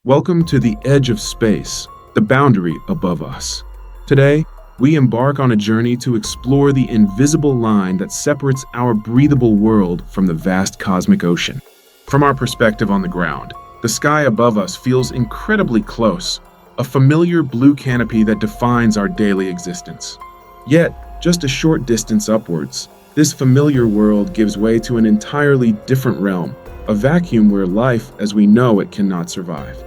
Welcome to the edge of space, the boundary above us. Today, we embark on a journey to explore the invisible line that separates our breathable world from the vast cosmic ocean. From our perspective on the ground, the sky above us feels incredibly close, a familiar blue canopy that defines our daily existence. Yet, just a short distance upwards, this familiar world gives way to an entirely different realm, a vacuum where life as we know it cannot survive.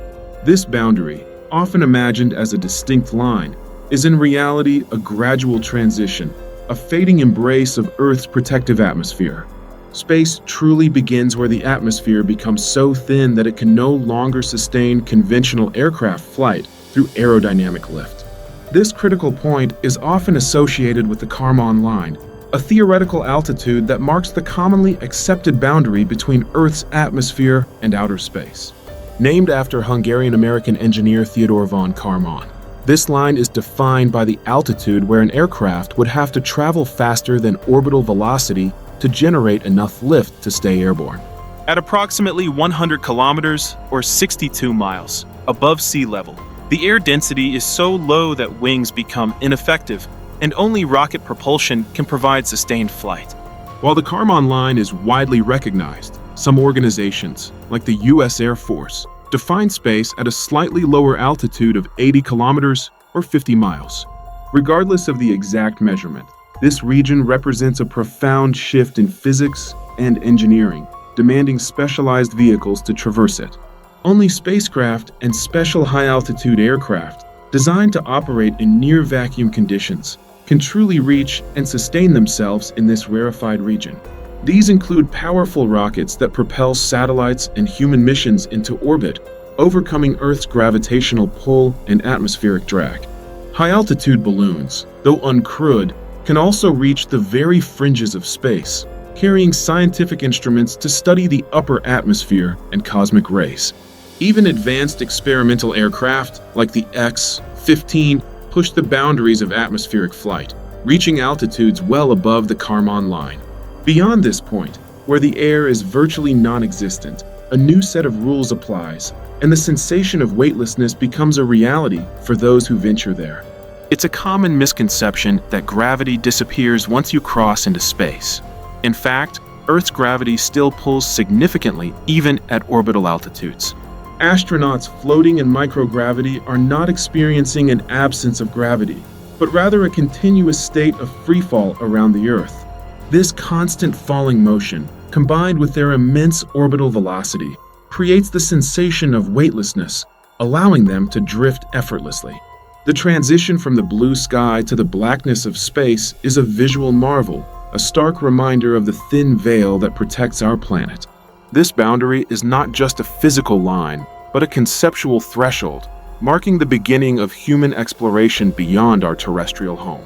This boundary, often imagined as a distinct line, is in reality a gradual transition, a fading embrace of Earth's protective atmosphere. Space truly begins where the atmosphere becomes so thin that it can no longer sustain conventional aircraft flight through aerodynamic lift. This critical point is often associated with the Kármán line, a theoretical altitude that marks the commonly accepted boundary between Earth's atmosphere and outer space. Named after Hungarian-American engineer Theodor von Kármán, this line is defined by the altitude where an aircraft would have to travel faster than orbital velocity to generate enough lift to stay airborne. At approximately 100 kilometers or 62 miles above sea level, the air density is so low that wings become ineffective, and only rocket propulsion can provide sustained flight. While the Kármán line is widely recognized, some organizations, like the U.S. Air Force, define space at a slightly lower altitude of 80 kilometers or 50 miles. Regardless of the exact measurement, this region represents a profound shift in physics and engineering, demanding specialized vehicles to traverse it. Only spacecraft and special high-altitude aircraft, designed to operate in near-vacuum conditions, can truly reach and sustain themselves in this rarefied region. These include powerful rockets that propel satellites and human missions into orbit, overcoming Earth's gravitational pull and atmospheric drag. High-altitude balloons, though uncrewed, can also reach the very fringes of space, carrying scientific instruments to study the upper atmosphere and cosmic rays. Even advanced experimental aircraft, like the X-15, push the boundaries of atmospheric flight, reaching altitudes well above the Kármán line. Beyond this point, where the air is virtually non-existent, a new set of rules applies, and the sensation of weightlessness becomes a reality for those who venture there. It's a common misconception that gravity disappears once you cross into space. In fact, Earth's gravity still pulls significantly even at orbital altitudes. Astronauts floating in microgravity are not experiencing an absence of gravity, but rather a continuous state of freefall around the Earth. This constant falling motion, combined with their immense orbital velocity, creates the sensation of weightlessness, allowing them to drift effortlessly. The transition from the blue sky to the blackness of space is a visual marvel, a stark reminder of the thin veil that protects our planet. This boundary is not just a physical line, but a conceptual threshold, marking the beginning of human exploration beyond our terrestrial home.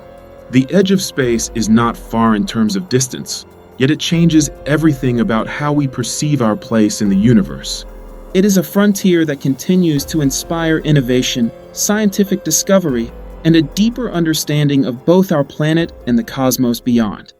The edge of space is not far in terms of distance, yet it changes everything about how we perceive our place in the universe. It is a frontier that continues to inspire innovation, scientific discovery, and a deeper understanding of both our planet and the cosmos beyond.